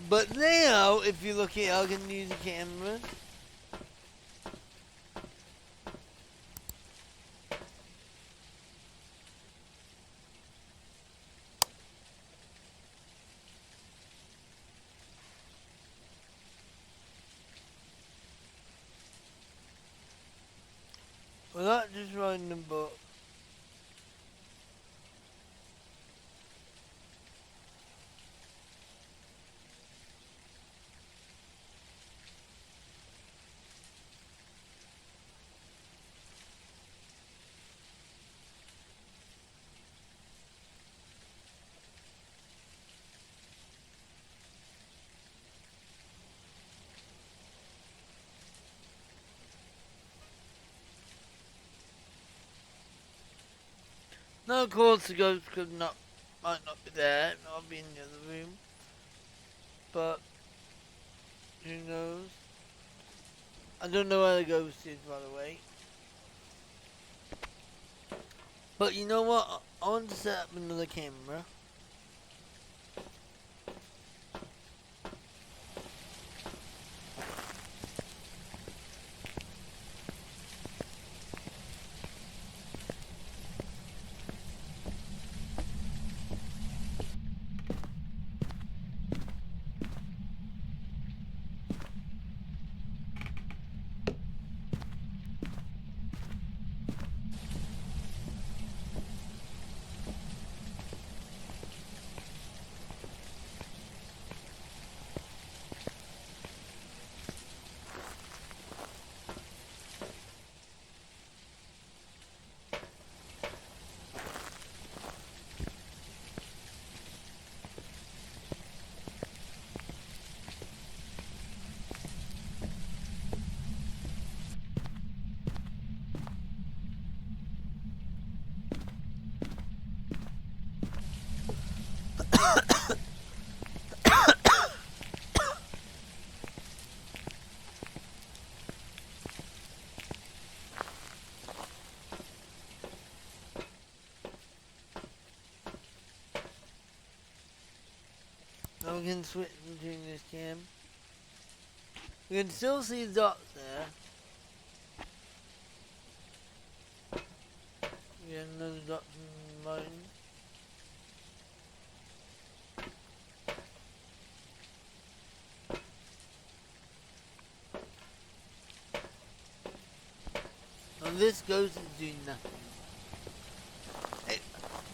But now, if you look here, I can use the camera. We're not just writing the book. Now, of course, the ghost might not be there, I'll be in the other room. But, who knows? I don't know where the ghost is, by the way. But you know what? I want to set up another camera. Now we can switch between this cam. You can still see the dots there. We have another dot in mine. Now this ghost is doing nothing.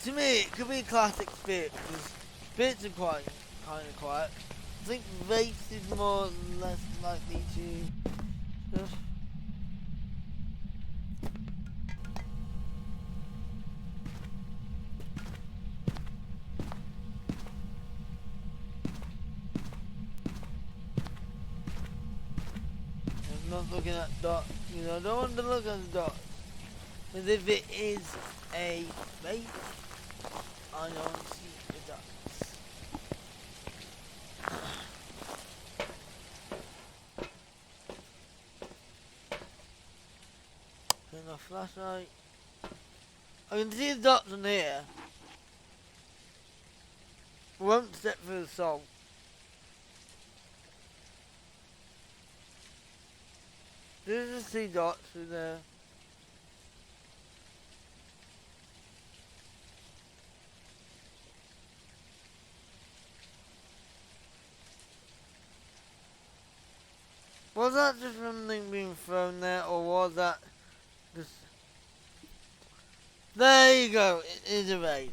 To me, it could be a classic spirit because spirits are quite kind of quiet. I think Wraith is more or less likely to just I'm not looking at dots, you know, I don't want to look at the dots. Because if it is a Wraith, I don't see the dots. Turn off flashlight. I can see the dots on here. Won't step through the salt. There's just 3 dots through there. Was that just something being thrown there, or was that just... There you go, it is a rave.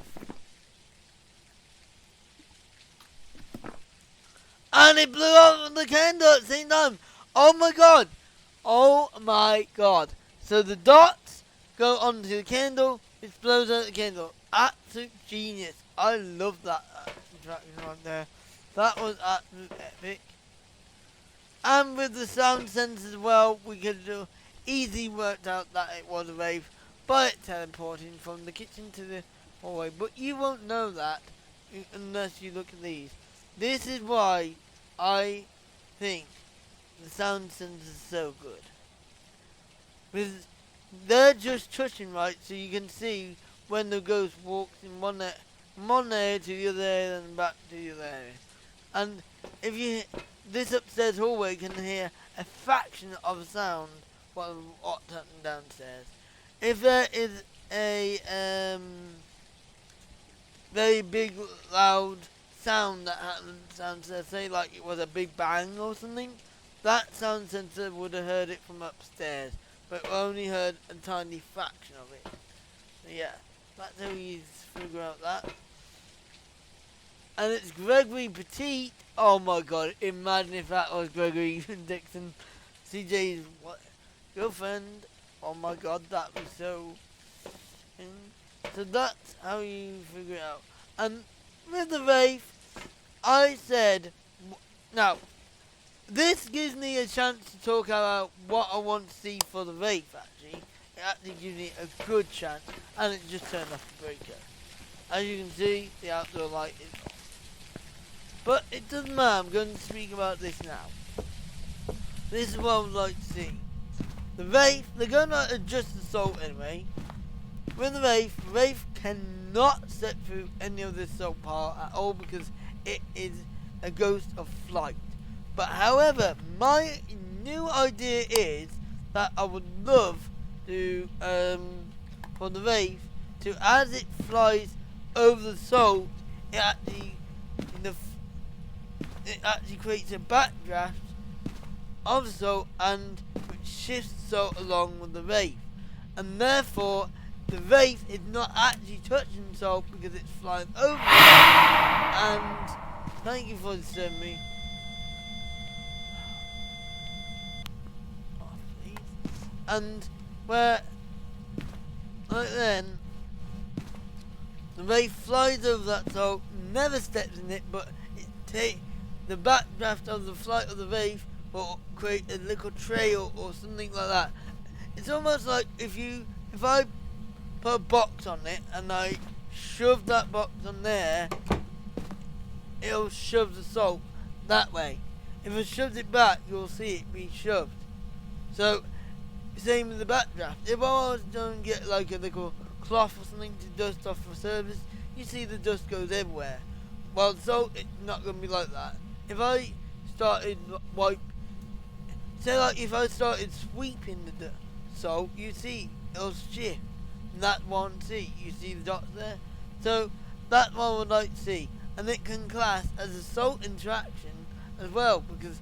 And it blew up the candle at the same time. Oh my god. Oh my god. So the dots go onto the candle, it blows out the candle. Absolute genius. I love that interaction right there. That was absolute epic. And with the sound sense as well, we could do easily worked out that it was a rave by it teleporting from the kitchen to the hallway. But you won't know that unless you look at these. This is why I think the sound sense is so good. Because they're just touching right, so you can see when the ghost walks in one area to the other area and back to the other area. And if you this upstairs hallway can hear a fraction of a sound while what's happening downstairs. If there is a very big loud sound that happened downstairs, say like it was a big bang or something, that sound sensor would have heard it from upstairs, but only heard a tiny fraction of it. So yeah, that's how you figure out that. And it's Gregory Petit. Oh my god, imagine if that was Gregory Dixon, CJ's girlfriend. Oh my god, that'd be so... So that's how you figure it out. And with the rave, I said... Now, this gives me a chance to talk about what I want to see for the rave, actually. It actually gives me a good chance, and it just turned off the breaker. As you can see, the outdoor light is off. But it doesn't matter, I'm going to speak about this now. This is what I would like to see. The rave, they're going to adjust the salt anyway. With the rave cannot step through any of this salt part at all because it is a ghost of flight. But however, my new idea is that I would love to, for the rave, to as it flies over the salt, it actually creates a backdraft of the salt and which shifts the salt along with the rave. And therefore, the rave is not actually touching the salt because it's flying over it. And thank you for disturbing me. And where, like then, the rave flies over that salt, never steps in it, but it takes the backdraft of the flight of the rave will create a little trail or something like that. It's almost like if I put a box on it and I shove that box on there, it'll shove the salt that way. If I shoved it back, you'll see it be shoved. So, same with the backdraft. If I was going to get like a little cloth or something to dust off for service, you see the dust goes everywhere. Well, so it's not going to be like that. If I started say like if I started sweeping the salt, you see it'll shift. And that one, see, you see the dots there? So that's what I would like to see. And it can class as a salt interaction as well, because,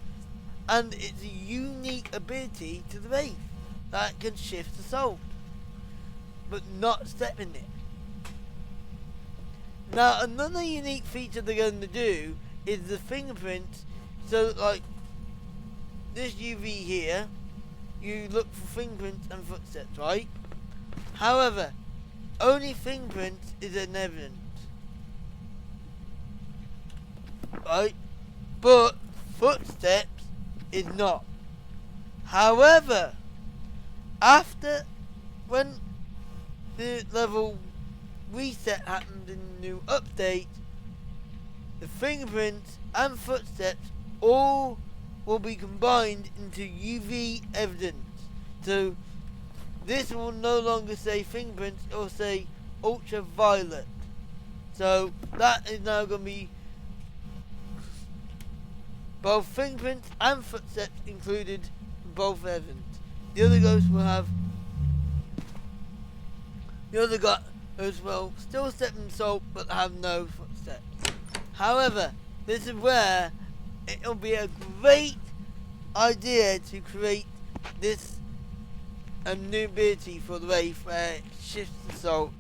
and it's a unique ability to the rave that can shift the salt, but not step in it. Now another unique feature they're going to do is the fingerprints. So like this UV here, you look for fingerprints and footsteps, right? However, only fingerprints is an evidence, right? But footsteps is not. However, after when the level reset happened in the new update, the fingerprints and footsteps all will be combined into UV evidence. So this will no longer say fingerprints, it will say ultraviolet. So that is now going to be both fingerprints and footsteps included in both evidence. The other ghosts will have still step in salt but have no footsteps. However, this is where it will be a great idea to create this a new ability for the Wraith where it shifts the salt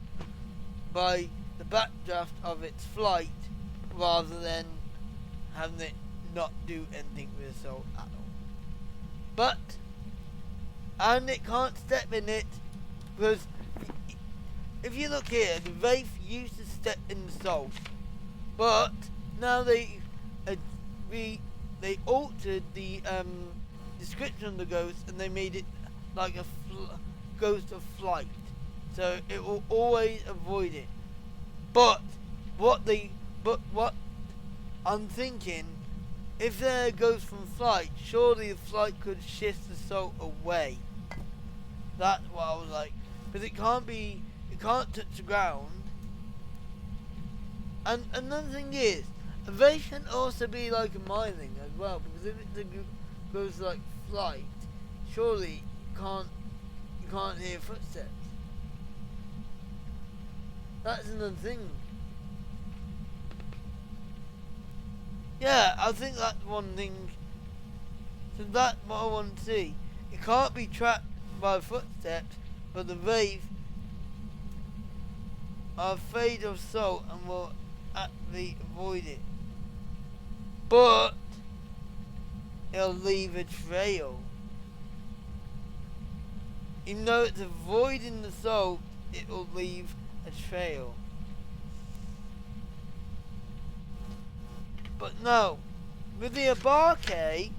by the backdraft of its flight rather than having it not do anything with the salt at all. And it can't step in it because if you look here, the Wraith used to step in the salt, but now they altered the description of the ghost and they made it like a ghost of flight, so it will always avoid it. But what I'm thinking, if they're a ghost from flight, surely the flight could shift the salt away. That's what I was like, because it can't touch the ground. And another thing is, they can also be like a mining as well, because if it goes like flight, surely you can't hear footsteps. That's another thing. Yeah, I think that's one thing. So that's what I want to see. It can't be trapped by footsteps, but the Wraith are afraid of salt and will actually avoid it. But it'll leave a trail. Even though it's avoiding the salt, it will leave a trail. But no, with the Abarke,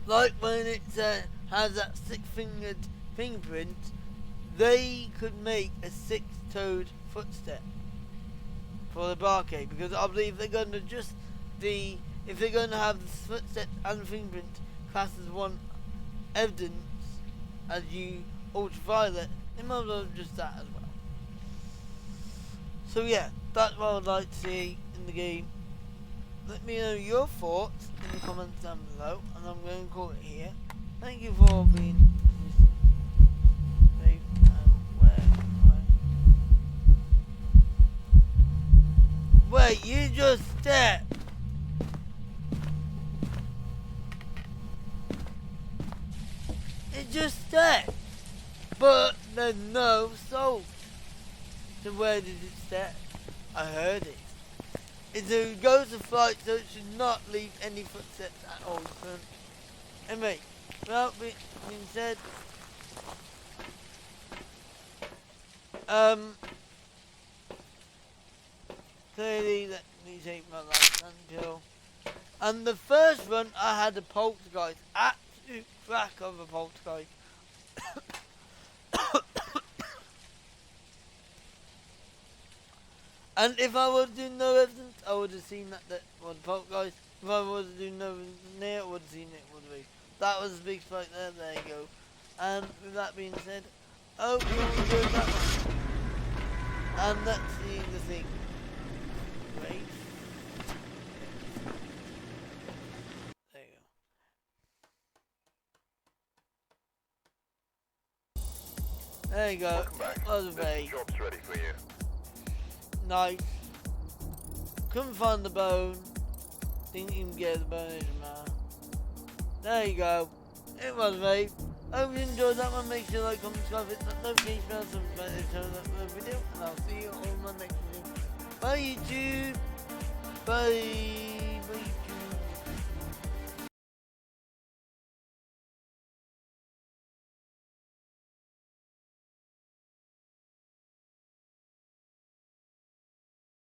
like when it has that 6-fingered fingerprint, they could make a 6-toed footstep for the Abarke, because I believe they're going to if they're going to have the footsteps and fingerprint classed as one evidence as ultraviolet, they might as well just that as well. So yeah, that's what I'd like to see in the game. Let me know your thoughts in the comments down below, and I'm going to call it here. Thank you for being listening. Wait, you just stepped. It just stepped, but there's no salt. So where did it step? I heard it. It goes to flight, so it should not leave any footsteps at all. So, anyway, without being said, clearly let me take my last until. And the first run, I had a poltergeist, absolute crack of a poltergeist. And if I was doing no evidence, I would have seen that was the poltergeist. If I was doing no evidence near, I would have seen it would be. That was a big spike there, there you go. And with that being said, I hope you all enjoyed that one. And let's see the thing. Wait. There you go. There you go. That was a very job's ready for you. Nice. Couldn't find the bone. Didn't even get the bone anymore. There you go. It was vape. Hope you enjoyed that one. Make sure you like, comment, subscribe, hit that notification bell, subscribe to the video, and I'll see you on my next video. Bye YouTube. Bye.